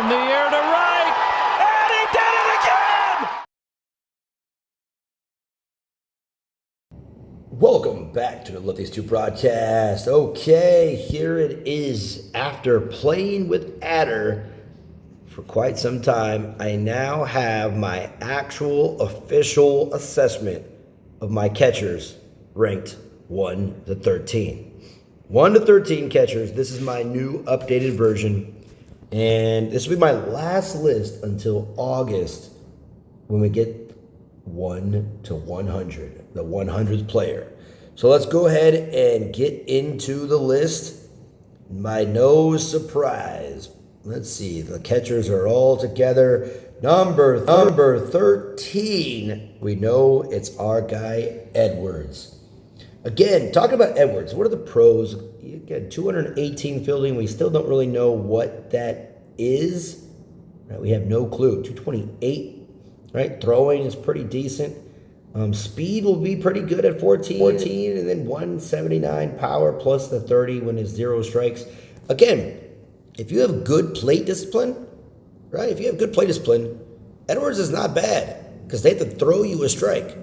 In the air to right, and he did it again! Welcome back to the Love These Two broadcast. Okay, here it is. After playing with Adder for quite some time, I now have my actual official assessment of my catchers ranked 1 to 13. 1 to 13 catchers. This is my new updated version. And this will be my last list until August when we get 1 to 100, the 100th player. So let's go ahead and get into the list. By no surprise, let's see, the catchers are all together. Number 13, we know it's our guy Edwards. Again, talking about Edwards, what are the pros? Again, 218 fielding. We still don't really know what that is. Right, we have no clue. 228, right? Throwing is pretty decent. Speed will be pretty good at 14, and then 179 power plus the 30 when it's 0 strikes. Again, if you have good plate discipline, right? If you have good plate discipline, Edwards is not bad because they have to throw you a strike.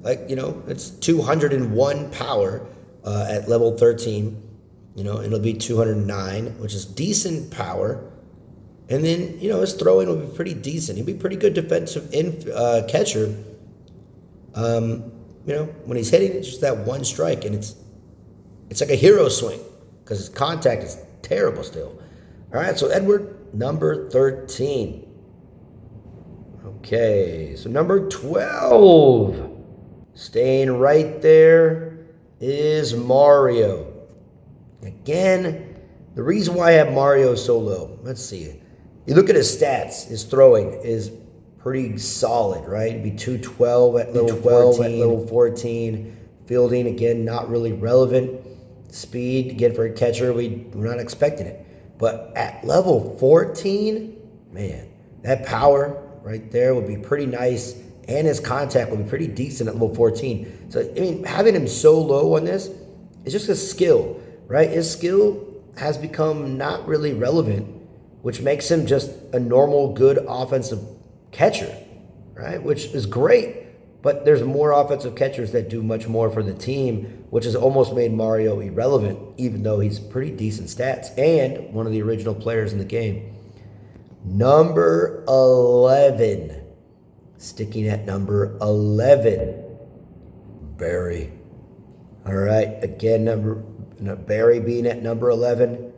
Like, it's 201 power at level 13, and it'll be 209, which is decent power. And then, his throwing will be pretty decent. He'll be pretty good defensive catcher. When he's hitting, it's just that one strike, and it's like a hero swing because his contact is terrible still. All right, so Edward, number 13. Okay, so number 12. Staying right there is Mario. Again, the reason why I have Mario so low, let's see. You look at his stats, his throwing is pretty solid, right? It'd be 212 at level 14. Fielding, again, not really relevant. Speed, again, for a catcher, we're not expecting it. But at level 14, man, that power right there would be pretty nice. And his contact will be pretty decent at level 14. So, having him so low on this is just his skill, right? His skill has become not really relevant, which makes him just a normal, good offensive catcher, right? Which is great. But there's more offensive catchers that do much more for the team, which has almost made Mario irrelevant, even though he's pretty decent stats and one of the original players in the game. Number 11. Sticking at number 11, Barry. All right, again, Barry being at number 11.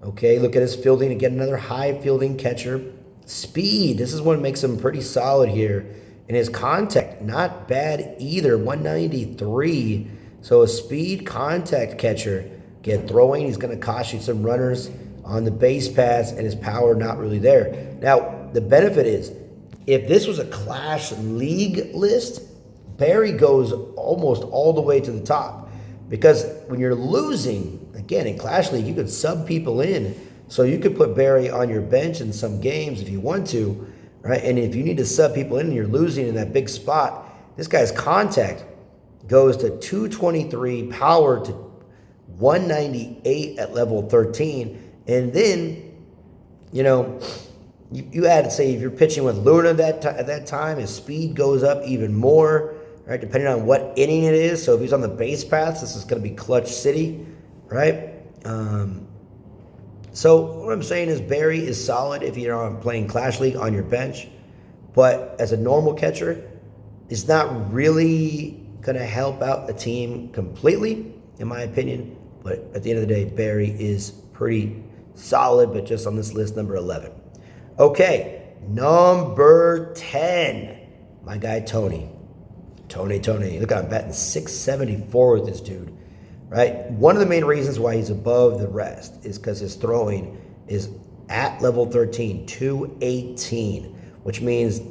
Okay, look at his fielding. Again, another high fielding catcher. Speed, this is what makes him pretty solid here. And his contact, not bad either, 193. So a speed contact catcher. Again, throwing, he's going to cost you some runners on the base paths, and his power not really there. Now, the benefit is, if this was a Clash League list, Barry goes almost all the way to the top. Because when you're losing, again, in Clash League, you could sub people in. So you could put Barry on your bench in some games if you want to, right? And if you need to sub people in and you're losing in that big spot, this guy's contact goes to 223, power to 198 at level 13. And then, you add, say, if you're pitching with Luna at that time, his speed goes up even more, right? Depending on what inning it is. So if he's on the base paths, this is going to be clutch city, right? So what I'm saying is Barry is solid if you're playing Clash League on your bench, but as a normal catcher, is not really going to help out the team completely, in my opinion. But at the end of the day, Barry is pretty solid, but just on this list, number 11. Okay, number 10, my guy Tony. Tony. Look, I'm batting 674 with this dude, right? One of the main reasons why he's above the rest is because his throwing is at level 13, 218, which means,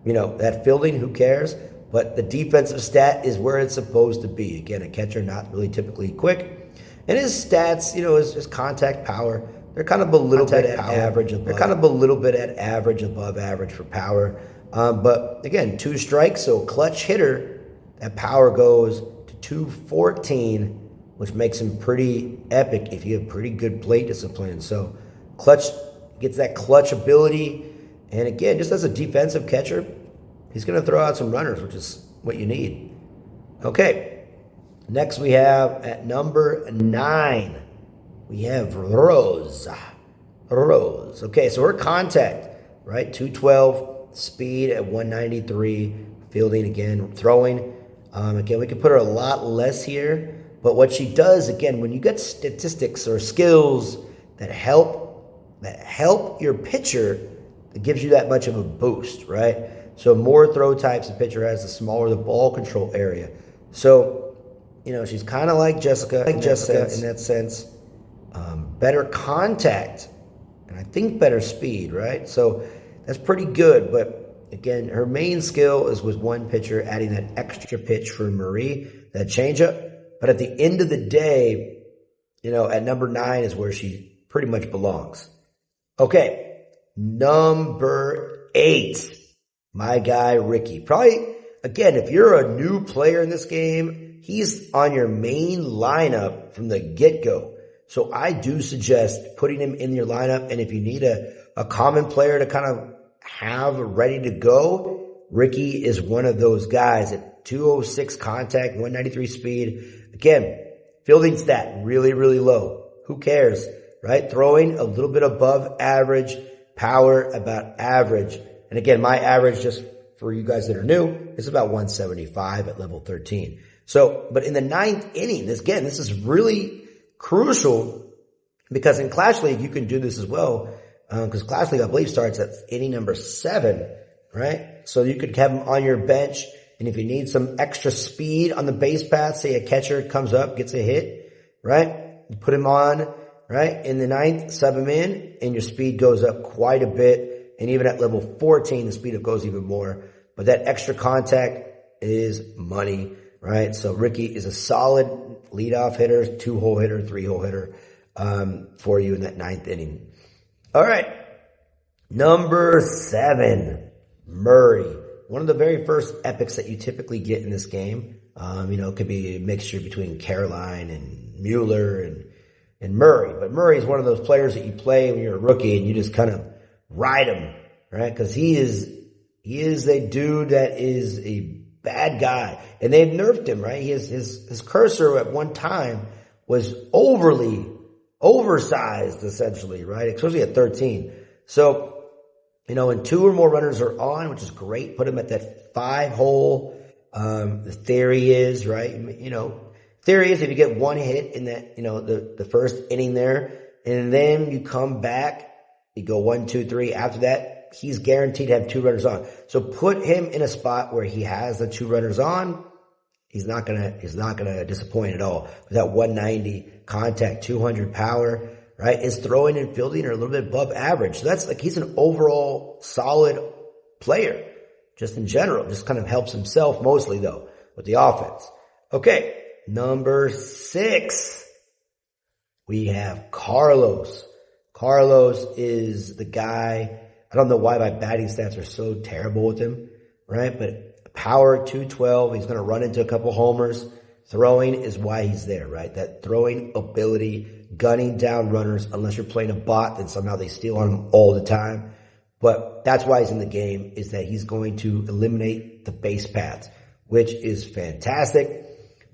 that fielding, who cares? But the defensive stat is where it's supposed to be. Again, a catcher not really typically quick. And his stats, his contact power, they're kind of a little bit at average above. They're kind of a little bit at average above average for power. But again, 2 strikes, so clutch hitter, that power goes to 214, which makes him pretty epic if you have pretty good plate discipline. So clutch gets that clutch ability. And again, just as a defensive catcher, he's going to throw out some runners, which is what you need. Okay, next we have at number 9, we have Rose. Okay, so we're contact, right? 212, speed at 193, fielding again, throwing. Again, we could put her a lot less here. But what she does, again, when you get statistics or skills that help your pitcher, it gives you that much of a boost, right? So more throw types the pitcher has, the smaller the ball control area. So, she's kind of like Jessica in that sense. Better contact, and I think better speed, right? So that's pretty good. But again, her main skill is with one pitcher, adding that extra pitch for Marie, that changeup. But at the end of the day, at number 9 is where she pretty much belongs. Okay, number 8, my guy Ricky. Probably, again, if you're a new player in this game, he's on your main lineup from the get-go. So I do suggest putting him in your lineup. And if you need a common player to kind of have ready to go, Ricky is one of those guys at 206 contact, 193 speed. Again, fielding stat, really, really low. Who cares, right? Throwing a little bit above average, power about average. And again, my average, just for you guys that are new, is about 175 at level 13. So, but in the 9th inning, this is really crucial, because in Clash League, you can do this as well. Because Clash League, I believe, starts at inning number 7, right? So you could have him on your bench. And if you need some extra speed on the base path, say a catcher comes up, gets a hit, right? You put him on, right? In the 9th, sub him in, and your speed goes up quite a bit. And even at level 14, the speed goes even more. But that extra contact is money, right? So Ricky is a solid leadoff hitter, 2-hole hitter, 3-hole hitter, for you in that 9th inning. All right. Number 7, Murray. One of the very first epics that you typically get in this game. It could be a mixture between Caroline and Mueller and Murray. But Murray is one of those players that you play when you're a rookie and you just kind of ride him, right? Because he is a dude that is a bad guy. And they've nerfed him, right? His cursor at one time was oversized, essentially, right? Especially at 13. So, when 2 or more runners are on, which is great, put him at that 5-hole. The theory is, right? Theory is if you get one hit in that, the first inning there, and then you come back, you go 1, 2, 3. After that, he's guaranteed to have 2 runners on. So put him in a spot where he has the 2 runners on. He's not gonna disappoint at all. With that 190 contact, 200 power, right? His throwing and fielding are a little bit above average. So that's he's an overall solid player, just in general. Just kind of helps himself mostly, though, with the offense. Okay, number 6, we have Carlos. Carlos is the guy. I don't know why my batting stats are so terrible with him, right? But power 212. He's going to run into a couple homers. Throwing is why he's there, right? That throwing ability, gunning down runners, unless you're playing a bot, then somehow they steal on him all the time. But that's why he's in the game, is that he's going to eliminate the base paths, which is fantastic.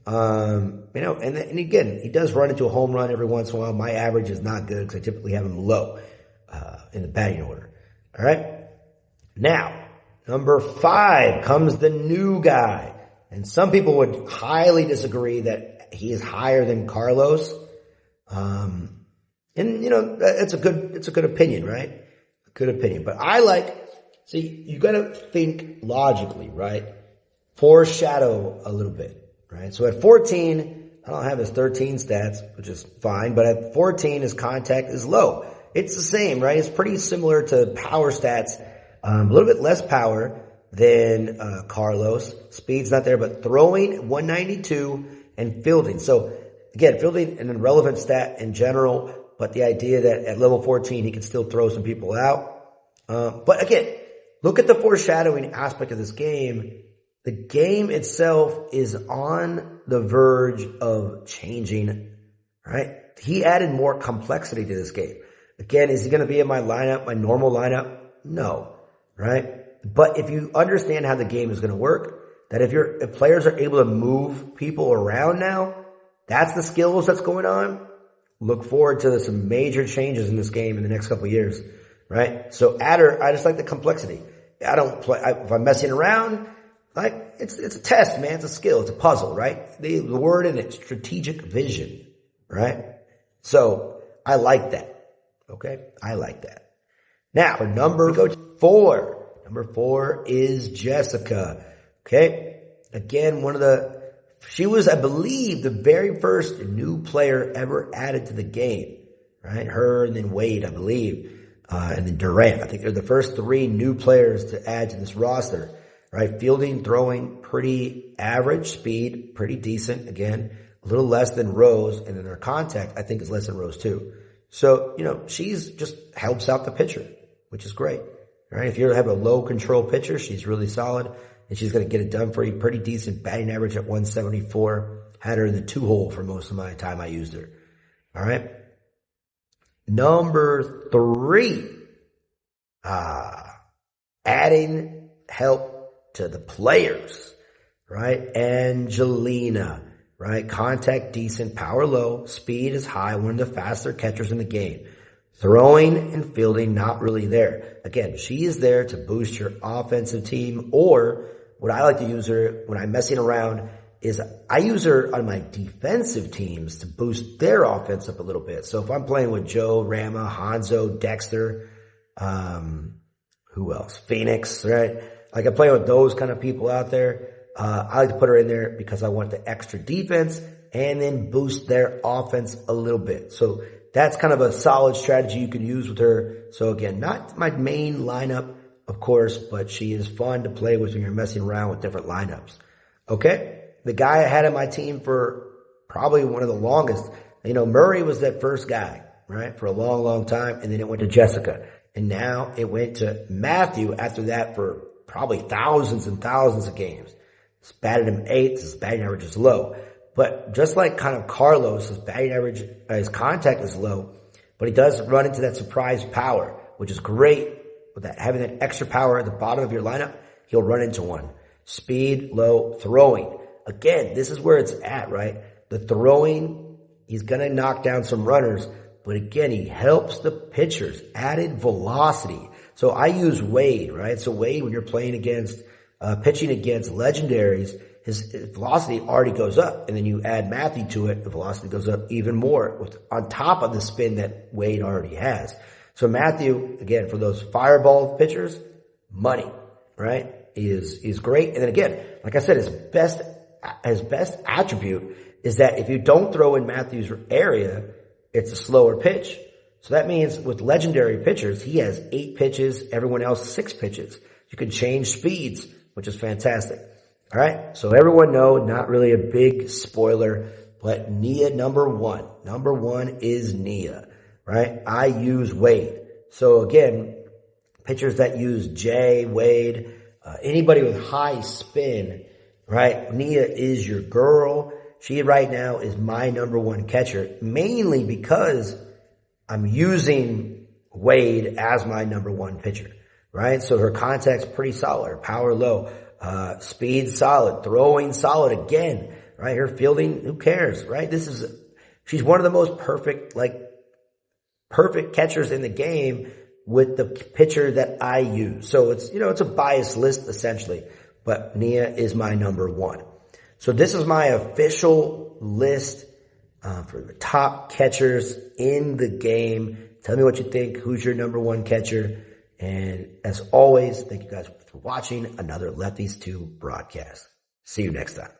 And again, he does run into a home run every once in a while. My average is not good because I typically have him low, in the batting order. All right. Now, number 5 comes the new guy. And some people would highly disagree that he is higher than Carlos. It's a good opinion, right? A good opinion. But you gotta think logically, right? Foreshadow a little bit, right? So at 14, I don't have his 13 stats, which is fine, but at 14, his contact is low. It's the same, right? It's pretty similar to power stats, a little bit less power than Carlos. Speed's not there, but throwing 192 and fielding. So again, fielding an irrelevant stat in general, but the idea that at level 14 he can still throw some people out. But again, look at the foreshadowing aspect of this game. The game itself is on the verge of changing, right? He added more complexity to this game. Again, is he going to be in my lineup, my normal lineup? No, right? But if you understand how the game is going to work, that if players are able to move people around now, that's the skills that's going on. Look forward to some major changes in this game in the next couple of years, right? So Adder, I just like the complexity. I don't play, if I'm messing around, like, it's a test, man. It's a skill. It's a puzzle, right? The word in it, strategic vision, right? So I like that. Okay. I like that. Now for number 4. Number 4 is Jessica. Okay. Again, she was, I believe, the very first new player ever added to the game, right? Her and then Wade, I believe, and then Durant. I think they're the first 3 new players to add to this roster, right? Fielding, throwing, pretty average. Speed, pretty decent. Again, a little less than Rose, and then her contact, I think, is less than Rose too. So, she's just helps out the pitcher, which is great, right? If you have a low control pitcher, she's really solid. And she's going to get it done for you. Pretty decent batting average at 174. Had her in the 2-hole for most of my time I used her. All right. Number 3. Adding help to the players, right? Angelina, right? Contact decent, power low, speed is high, one of the faster catchers in the game. Throwing and fielding, not really there. Again, she is there to boost your offensive team, or what I like to use her when I'm messing around is I use her on my defensive teams to boost their offense up a little bit. So if I'm playing with Joe, Rama, Hanzo, Dexter, who else? Phoenix, right? Like I play with those kind of people out there. I like to put her in there because I want the extra defense and then boost their offense a little bit. So that's kind of a solid strategy you can use with her. So again, not my main lineup, of course, but she is fun to play with when you're messing around with different lineups. Okay. The guy I had on my team for probably one of the longest, Murray was that first guy, right? For a long, long time. And then it went to Jessica. And now it went to Matthew after that for probably thousands and thousands of games. It's batted him 8th. His batting average is low. But just like kind of Carlos, his batting average, his contact is low, but he does run into that surprise power, which is great. With that, having that extra power at the bottom of your lineup, he'll run into one. Speed, low, throwing. Again, this is where it's at, right? The throwing, he's going to knock down some runners, but again, he helps the pitchers. Added velocity. So I use Wade, right? So Wade, when you're playing against, pitching against legendaries, his velocity already goes up. And then you add Matthew to it, the velocity goes up even more on top of the spin that Wade already has. So Matthew, again, for those fireball pitchers, money, right? Is great. And then again, like I said, his best attribute is that if you don't throw in Matthew's area, it's a slower pitch. So that means with legendary pitchers, he has 8 pitches, everyone else 6 pitches. You can change speeds, which is fantastic. All right. So everyone know, not really a big spoiler, but Nia number 1. Number 1 is Nia, right? I use Wade. So again, pitchers that use Jay, Wade, anybody with high spin, right? Nia is your girl. She right now is my number 1 catcher, mainly because I'm using Wade as my number 1 pitcher, right? So her contact's pretty solid, her power low, speed solid, throwing solid again, right? Her fielding, who cares, right? She's one of the most perfect catchers in the game with the pitcher that I use. So it's a biased list essentially, but Nia is my number 1. So this is my official list for the top catchers in the game. Tell me what you think. Who's your number 1 catcher? And as always, thank you guys for watching another Lefties 2 broadcast. See you next time.